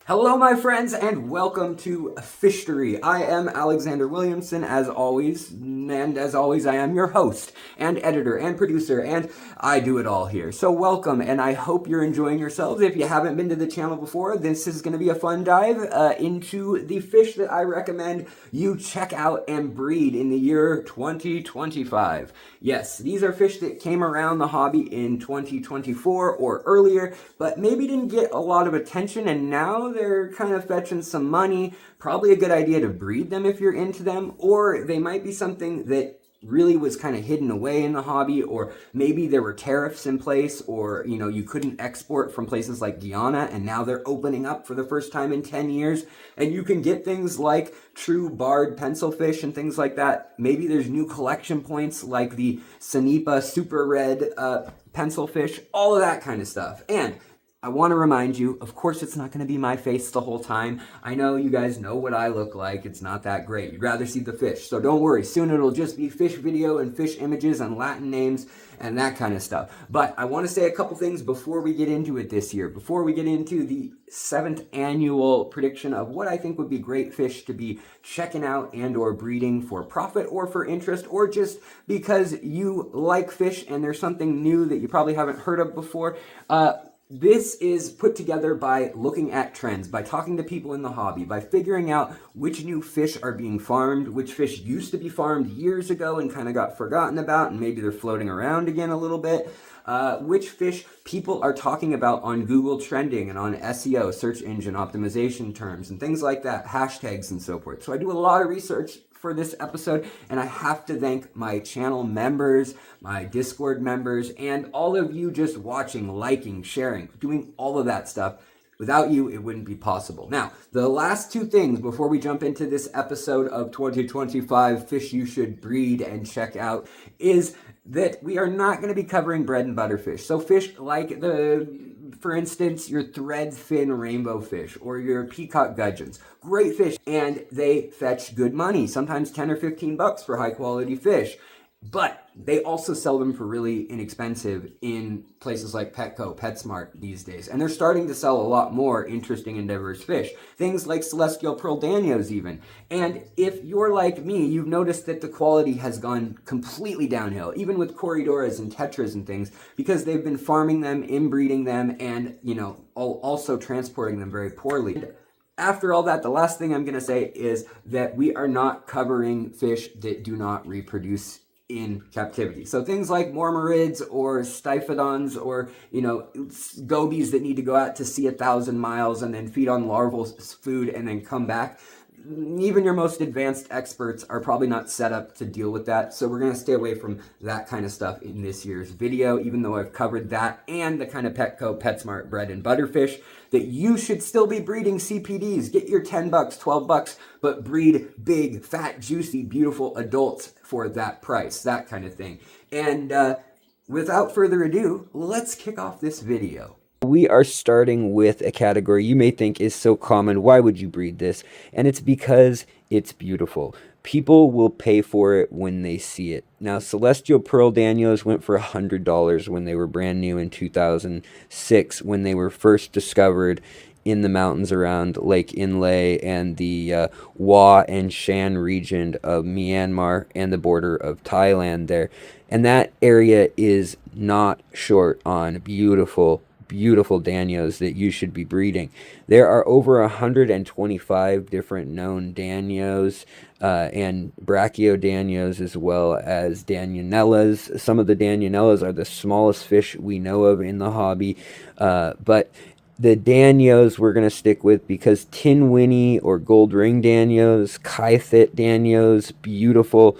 Hello, my friends, and welcome to FISHTORY. I am Alexander Williamson, as always, and as always, I am your host, and editor, and producer, and I do it all here. So welcome, and I hope you're enjoying yourselves. If you haven't been to the channel before, this is going to be a fun dive into the fish that I recommend you check out and breed in the year 2025. Yes, these are fish that came around the hobby in 2024 or earlier, but maybe didn't get a lot of attention, and now they're kind of fetching some money. Probably a good idea to breed them if you're into them, or they might be something that really was kind of hidden away in the hobby, or maybe there were tariffs in place, or you couldn't export from places like Guyana, and now they're opening up for the first time in 10 years, and you can get things like true barred pencilfish and things like that. Maybe there's new collection points like the Sanipa super red pencilfish, all of that kind of stuff. And I want to remind you, of course, it's not going to be my face the whole time. I know you guys know what I look like. It's not that great. You'd rather see the fish. So don't worry. Soon it'll just be fish video and fish images and Latin names and that kind of stuff. But I want to say a couple things before we get into it this year. Before we get into the 7th annual prediction of what I think would be great fish to be checking out and or breeding for profit or for interest, or just because you like fish and there's something new that you probably haven't heard of before. This is put together by looking at trends, by talking to people in the hobby, by figuring out which new fish are being farmed, which fish used to be farmed years ago and kind of got forgotten about, and maybe they're floating around again a little bit, which fish people are talking about on Google trending and on SEO, search engine optimization terms, and things like that, hashtags and so forth. So I do a lot of research for this episode, and I have to thank my channel members, my Discord members, and all of you just watching, liking, sharing, doing all of that stuff. Without you, it wouldn't be possible. Now, the last two things before we jump into this episode of 2025 Fish You Should Breed and Check Out is that we are not going to be covering bread and butter fish. So fish like for instance, your thread fin rainbow fish or your peacock gudgeons. Great fish, and they fetch good money, sometimes 10 or 15 bucks for high quality fish. But they also sell them for really inexpensive in places like Petco, PetSmart these days. And they're starting to sell a lot more interesting and diverse fish. Things like celestial pearl danios even. And if you're like me, you've noticed that the quality has gone completely downhill, even with corridoras and tetras and things, because they've been farming them, inbreeding them, and, also transporting them very poorly. After all that, the last thing I'm going to say is that we are not covering fish that do not reproduce in captivity. So things like mormyrids or stiphodons or, gobies that need to go out to sea 1,000 miles and then feed on larval food and then come back. Even your most advanced experts are probably not set up to deal with that. So we're going to stay away from that kind of stuff in this year's video, even though I've covered that and the kind of Petco, PetSmart bread and butter fish that you should still be breeding CPDs. Get your 10 bucks, 12 bucks, but breed big, fat, juicy, beautiful adults for that price, that kind of thing. And without further ado, let's kick off this video. We are starting with a category you may think is so common. Why would you breed this? And it's because it's beautiful. People will pay for it when they see it. Now, celestial pearl danios went for $100 when they were brand new in 2006, when they were first discovered in the mountains around Lake Inle and the Wa and Shan region of Myanmar and the border of Thailand there. And that area is not short on beautiful danios that you should be breeding. There are over 125 different known danios and brachiodanios, as well as danionellas. Some of the danionellas are the smallest fish we know of in the hobby, but the danios we're going to stick with because tin winnie or gold ring danios, kythit danios, beautiful,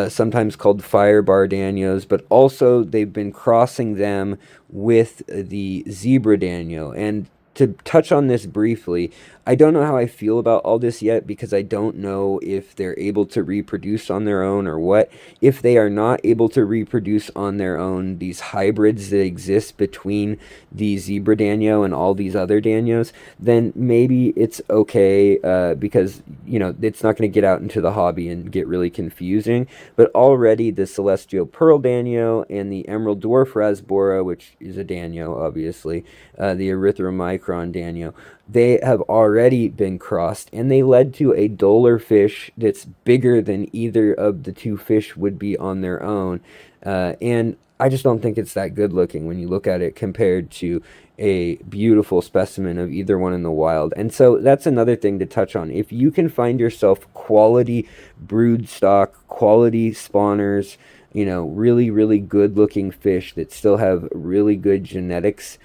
sometimes called firebar danios, but also they've been crossing them with the zebra danio. And to touch on this briefly, I don't know how I feel about all this yet because I don't know if they're able to reproduce on their own or what. If they are not able to reproduce on their own, these hybrids that exist between the zebra danio and all these other danios, then maybe it's okay because, it's not going to get out into the hobby and get really confusing. But already the celestial pearl danio and the emerald dwarf rasbora, which is a danio, obviously, the erythromicron Omicron Danio, they have already been crossed, and they led to a duller fish that's bigger than either of the two fish would be on their own. And I just don't think it's that good looking when you look at it compared to a beautiful specimen of either one in the wild. And so that's another thing to touch on. If you can find yourself quality brood stock, quality spawners, you know, really, really good looking fish that still have really good genetics,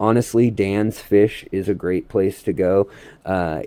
honestly, Dan's Fish is a great place to go.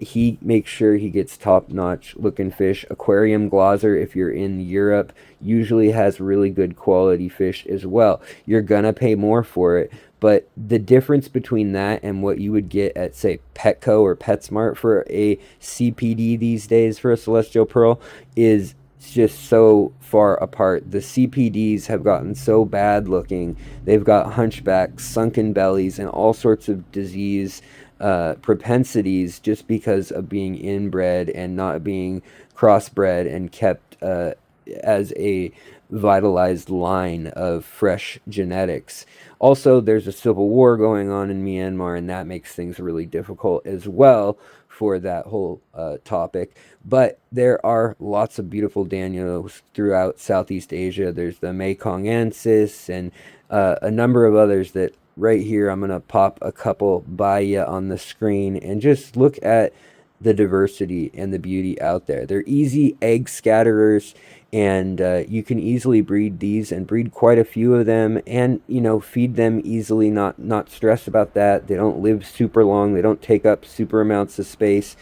He makes sure he gets top-notch looking fish. Aquarium Glaser, if you're in Europe, usually has really good quality fish as well. You're gonna pay more for it, but the difference between that and what you would get at, say, Petco or PetSmart for a CPD these days for a celestial pearl is just so far apart. The CPDs have gotten so bad looking. They've got hunchbacks, sunken bellies, and all sorts of disease propensities just because of being inbred and not being crossbred and kept as a vitalized line of fresh genetics. Also, there's a civil war going on in Myanmar, and that makes things really difficult as well for that whole topic. But there are lots of beautiful Danios throughout Southeast Asia. There's the Mekongensis and a number of others that right here I'm going to pop a couple by you on the screen and just look at the diversity and the beauty out there. They're easy egg scatterers, and you can easily breed these and breed quite a few of them, and you know, feed them easily, not stress about that. They don't live super long, they don't take up super amounts of space.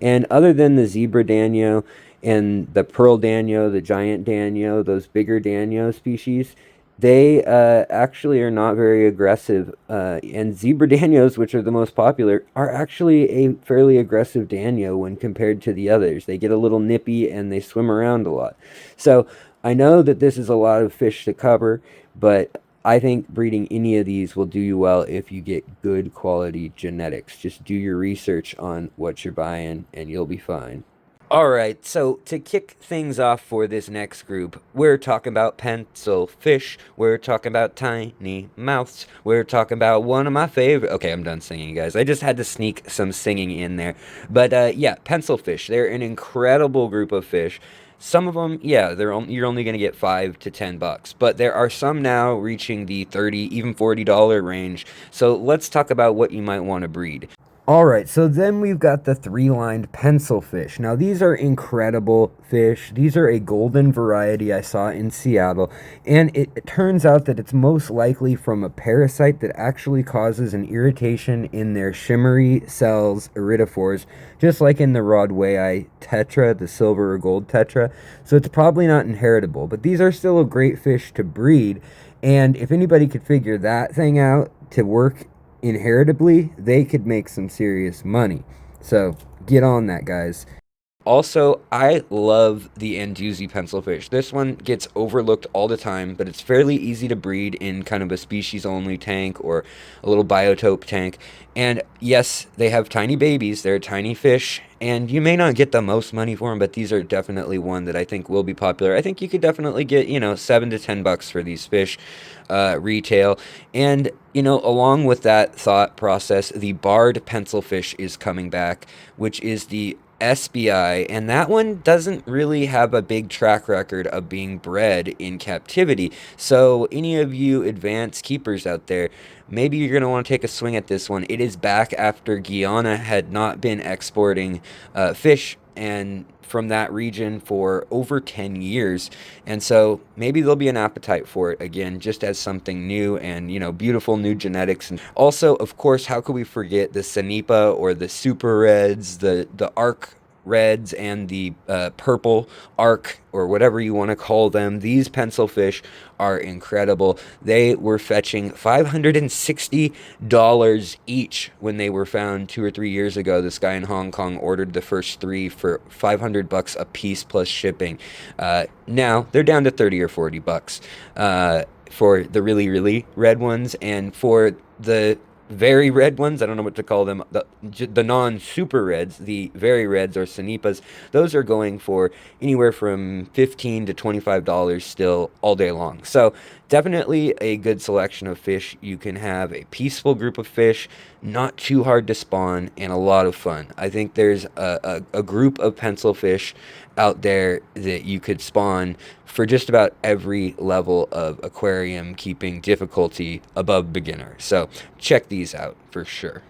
And other than the zebra danio and the pearl danio, the giant danio, those bigger danio species, they actually are not very aggressive. And zebra danios, which are the most popular, are actually a fairly aggressive danio when compared to the others. They get a little nippy and they swim around a lot. So I know that this is a lot of fish to cover, but I think breeding any of these will do you well if you get good quality genetics. Just do your research on what you're buying and you'll be fine. Alright, so to kick things off for this next group, we're talking about pencil fish, we're talking about tiny mouths, we're talking about one of my favorite... Okay, I'm done singing, guys. I just had to sneak some singing in there. But yeah, pencil fish, they're an incredible group of fish. Some of them, yeah, you're only going to get $5 to $10, but there are some now reaching the $30, even $40 range. So let's talk about what you might want to breed. Alright, so then we've got the three-lined pencil fish. Now, these are incredible fish. These are a golden variety I saw in Seattle, and it turns out that it's most likely from a parasite that actually causes an irritation in their shimmery cells, iridophores, just like in the Rodway tetra, the silver or gold tetra. So it's probably not inheritable, but these are still a great fish to breed, and if anybody could figure that thing out to work inheritably, they could make some serious money. So get on that, guys. Also, I love the Anduzi pencilfish. This one gets overlooked all the time, but it's fairly easy to breed in kind of a species-only tank or a little biotope tank. And yes, they have tiny babies. They're tiny fish, and you may not get the most money for them, but these are definitely one that I think will be popular. I think you could definitely get, you know, $7 to $10 for these fish retail. And, you know, along with that thought process, the barred pencilfish is coming back, which is the SBI, and that one doesn't really have a big track record of being bred in captivity. So any of you advanced keepers out there, maybe you're going to want to take a swing at this one. It is back after Guyana had not been exporting fish and from that region for over 10 years. And so maybe there'll be an appetite for it again, just as something new and, you know, beautiful new genetics. And also, of course, how could we forget the Sanipa or the Super Reds, the Arc Reds, and the purple Arc, or whatever you want to call them. These pencil fish are incredible. They were fetching $560 each when they were found 2 or 3 years ago. This guy in Hong Kong ordered the first 3 for $500 a piece plus shipping. Now they're down to $30 or $40 for the really, really red ones, and for the very red ones, I don't know what to call them, the non-super reds, the very reds or Sanipas, those are going for anywhere from $15 to $25 still all day long. So definitely a good selection of fish. You can have a peaceful group of fish, not too hard to spawn, and a lot of fun. I think there's a group of pencil fish out there that you could spawn for just about every level of aquarium keeping difficulty above beginner. So check these out for sure.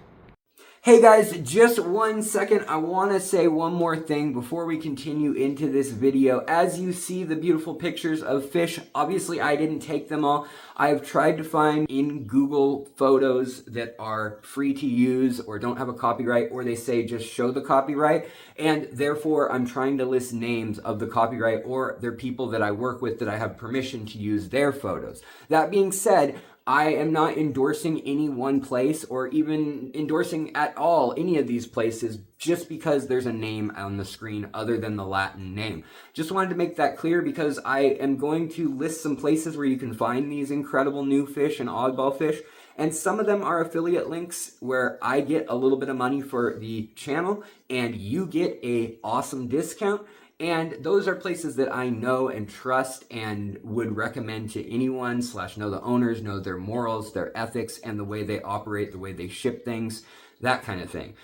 Hey guys, just 1 second. I want to say one more thing before we continue into this video. As you see the beautiful pictures of fish, obviously I didn't take them all. I've tried to find in Google photos that are free to use or don't have a copyright, or they say just show the copyright, and therefore I'm trying to list names of the copyright or they're people that I work with that I have permission to use their photos. That being said, I am not endorsing any one place or even endorsing at all any of these places just because there's a name on the screen other than the Latin name. Just wanted to make that clear because I am going to list some places where you can find these incredible new fish and oddball fish. And some of them are affiliate links where I get a little bit of money for the channel and you get an awesome discount. And those are places that I know and trust and would recommend to anyone / know the owners, know their morals, their ethics, and the way they operate, the way they ship things, that kind of thing.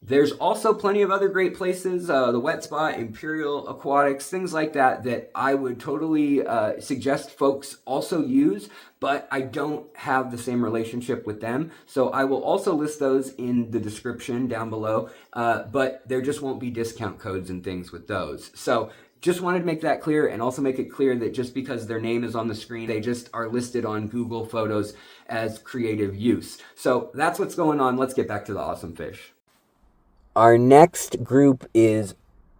There's also plenty of other great places, the Wet Spot, Imperial, Aquatics, things like that, that I would totally suggest folks also use, but I don't have the same relationship with them. So I will also list those in the description down below, but there just won't be discount codes and things with those. So just wanted to make that clear and also make it clear that just because their name is on the screen, they just are listed on Google Photos as creative use. So that's what's going on. Let's get back to the awesome fish. Our next group is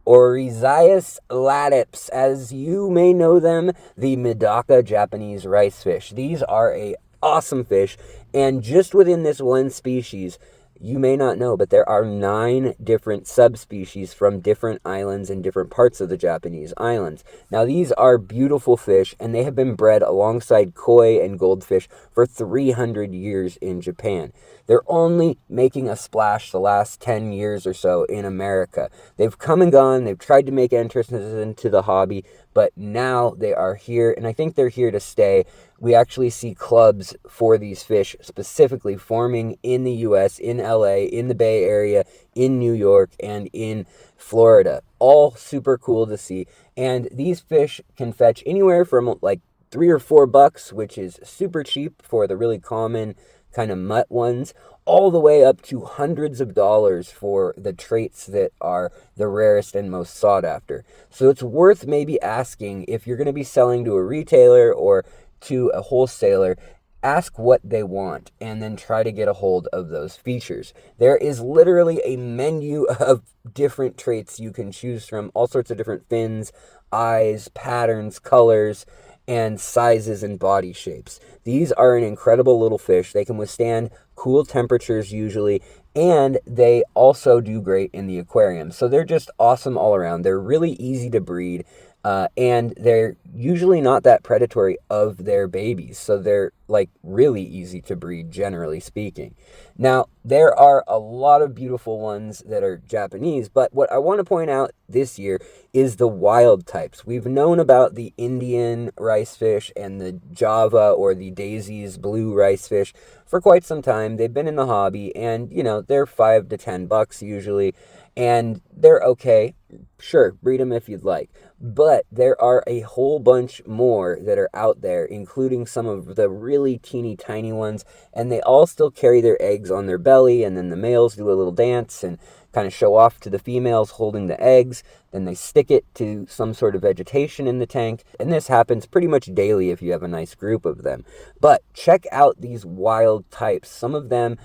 Oryzaius latips, as you may know them, the Medaka Japanese rice fish. These are an awesome fish, and just within this one species, you may not know, but there are 9 different subspecies from different islands in different parts of the Japanese islands. Now, these are beautiful fish, and they have been bred alongside koi and goldfish for 300 years in Japan. They're only making a splash the last 10 years or so in America. They've come and gone. They've tried to make entrances into the hobby, but now they are here, and I think they're here to stay. We actually see clubs for these fish specifically forming in the U.S., in LA, in the Bay Area, in New York, and in Florida. All super cool to see. And these fish can fetch anywhere from like $3 or $4, which is super cheap for the really common kind of mutt ones, all the way up to hundreds of dollars for the traits that are the rarest and most sought after. So it's worth maybe asking if you're going to be selling to a retailer or to a wholesaler, ask what they want and then try to get a hold of those features. There is literally a menu of different traits you can choose from, all sorts of different fins, eyes, patterns, colors, and sizes and body shapes. These are an incredible little fish. They can withstand cool temperatures usually, and they also do great in the aquarium. So they're just awesome all around. They're really easy to breed. And they're usually not that predatory of their babies. So they're like really easy to breed, generally speaking. Now, there are a lot of beautiful ones that are Japanese, but what I want to point out this year is the wild types. We've known about the Indian ricefish and the Java or the Daisy's blue ricefish for quite some time. They've been in the hobby, and you know, they're $5 to $10 usually, and they're okay. Sure, breed them if you'd like. But there are a whole bunch more that are out there, including some of the really teeny tiny ones, and they all still carry their eggs on their belly, and then the males do a little dance and kind of show off to the females holding the eggs. Then they stick it to some sort of vegetation in the tank, and this happens pretty much daily if you have a nice group of them. But check out these wild types. Some of them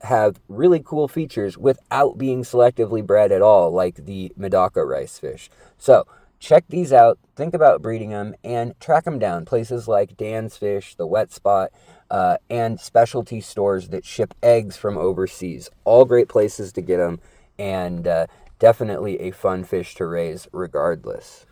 have really cool features without being selectively bred at all, like the Medaka ricefish. So check these out, think about breeding them, and track them down. Places like Dan's Fish, the Wet Spot, and specialty stores that ship eggs from overseas. All great places to get them, and definitely a fun fish to raise regardless.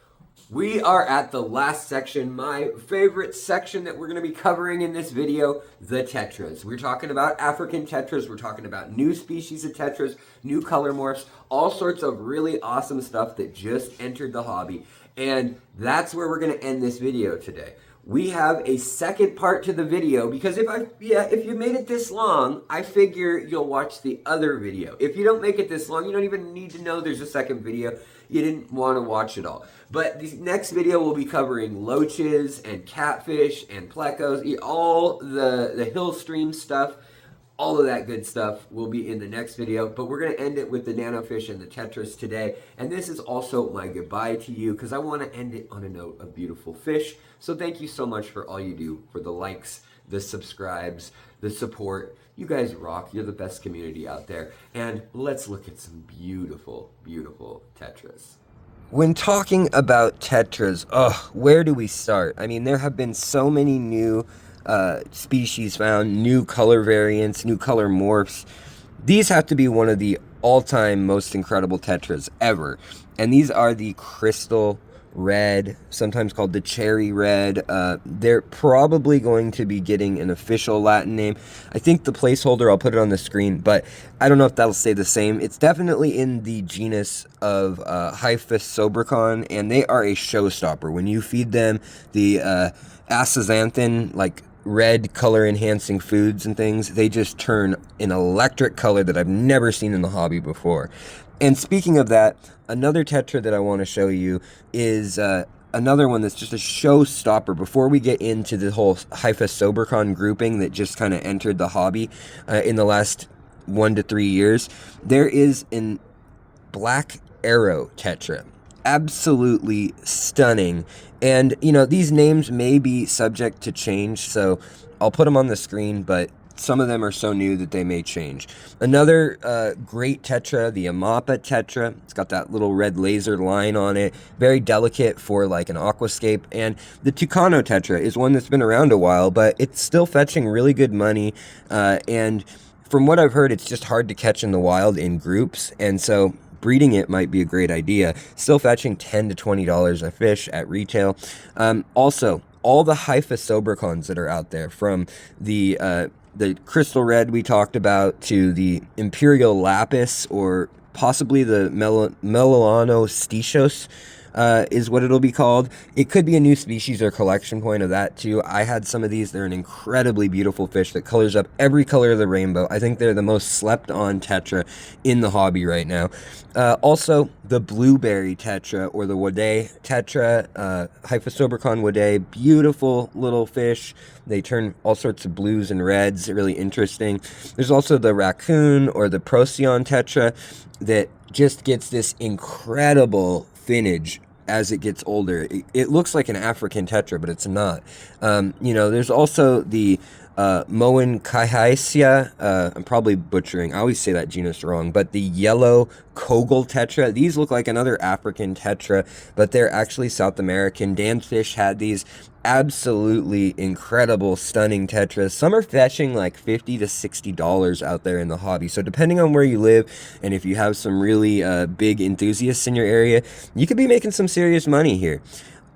We are at the last section, my favorite section that we're going to be covering in this video, the Tetras. We're talking about African Tetras, we're talking about new species of Tetras, new color morphs, all sorts of really awesome stuff that just entered the hobby. And that's where we're going to end this video today. we have a second part to the video, because if you made it this long, I figure you'll watch the other video. If you don't make it this long, you don't even need to know there's a second video. You didn't want to watch it all. But the next video will be covering loaches and catfish and plecos, all the hill stream stuff. All of that good stuff will be in the next video, but we're going to end it with the nanofish and the tetras today. And this is also my goodbye to you, because I want to end it on a note of beautiful fish. So thank you so much for all you do, for the likes, the subscribes, the support. You guys rock. You're the best community out there. And let's look at some beautiful, beautiful tetras. When talking about tetras, where do we start? I mean, there have been so many new species found, new color variants, new color morphs. These have to be one of the all-time most incredible tetras ever. And these are the crystal red, sometimes called the cherry red. They're probably going to be getting an official Latin name. I think the placeholder, I'll put it on the screen, but I don't know if that'll stay the same. It's definitely in the genus of FISHTORY, and they are a showstopper. When you feed them the astaxanthin, like red color enhancing foods and things, they just turn an electric color that I've never seen in the hobby before. And speaking of that, another tetra that I want to show you is another one that's just a showstopper before we get into the whole FISHTORY grouping that just kind of entered the hobby in the last 1 to 3 years. There is an black arrow tetra. Absolutely stunning. And, you know, these names may be subject to change, so I'll put them on the screen, but some of them are so new that they may change. Another great tetra, the Amapa tetra. It's got that little red laser line on it. Very delicate for like an aquascape. And the Tucano tetra is one that's been around a while, but it's still fetching really good money. And from what I've heard, it's just hard to catch in the wild in groups. And so breeding it might be a great idea. Still fetching $10 to $20 a fish at retail. Also, all the FISHTORY that are out there, from the crystal red we talked about to the Imperial lapis, or possibly the Melanostetios, is what it'll be called. It could be a new species or collection point of that too. I had some of these. They're an incredibly beautiful fish that colors up every color of the rainbow. I think they're the most slept on tetra in the hobby right now. Also, the blueberry tetra, or the Wade tetra, FISHTORY Wade, beautiful little fish. They turn all sorts of blues and reds, really interesting. There's also the raccoon, or the Procyon tetra, that just gets this incredible finnage as it gets older. It looks like an African tetra, but it's not. You know, there's also the Moenchihyasia. I'm probably butchering. I always say that genus wrong, but the yellow Kogel tetra. These look like another African tetra, but they're actually South American. Dan Fish had these. Absolutely incredible, stunning tetras. Some are fetching like $50 to $60 out there in the hobby. So depending on where you live, and if you have some really big enthusiasts in your area, you could be making some serious money here.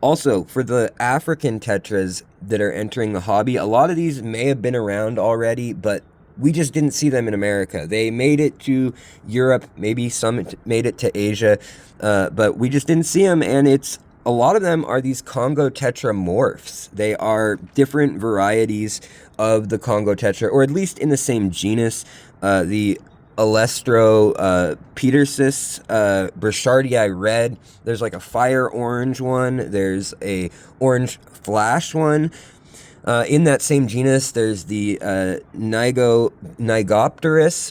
Also, for the African tetras that are entering the hobby, a lot of these may have been around already, but we just didn't see them in America. They made it to Europe, maybe some made it to Asia, but we just didn't see them, and a lot of them are these Congo tetra morphs. They are different varieties of the Congo tetra, or at least in the same genus. The Alestro petersis, Burchardii red. There's like a fire orange one. There's a orange flash one. In that same genus, there's the Nigopterus,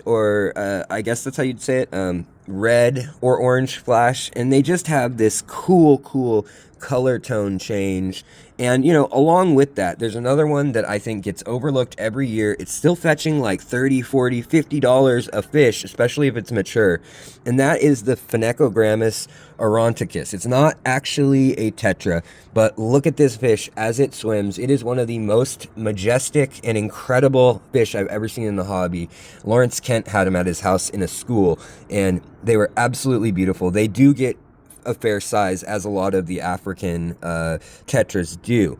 or I guess that's how you'd say it, red or orange flash, and they just have this cool color tone change. And, you know, along with that, there's another one that I think gets overlooked every year. It's still fetching like $30, $40, $50 a fish, especially if it's mature. And that is the Phenecogrammus auranticus. It's not actually a tetra, but look at this fish as it swims. It is one of the most majestic and incredible fish I've ever seen in the hobby. Lawrence Kent had him at his house in a school, and they were absolutely beautiful. They do get a fair size, as a lot of the African tetras do.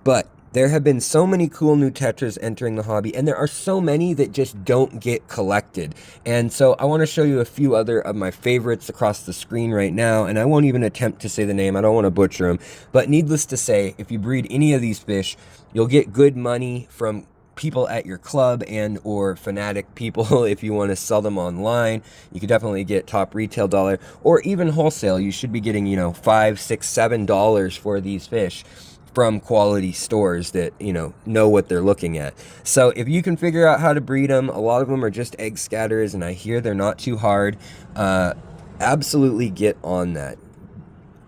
But There have been so many cool new Tetras entering the hobby, and there are so many that just don't get collected. And so I want to show you a few other of my favorites across the screen right now, and I won't even attempt to say the name. I don't want to butcher them. But needless to say, if you breed any of these fish, you'll get good money from people at your club and or fanatic people. If you want to sell them online, you could definitely get top retail dollar, or even wholesale. You should be getting, you know, $5, $6, $7 for these fish from quality stores that, you know what they're looking at. So if you can figure out how to breed them, a lot of them are just egg scatterers, and I hear they're not too hard. Absolutely get on that.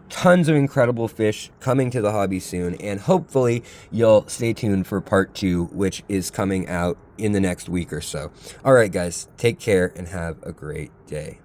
Tons of incredible fish coming to the hobby soon, and hopefully you'll stay tuned for part 2, which is coming out in the next week or so. All right, guys, take care and have a great day.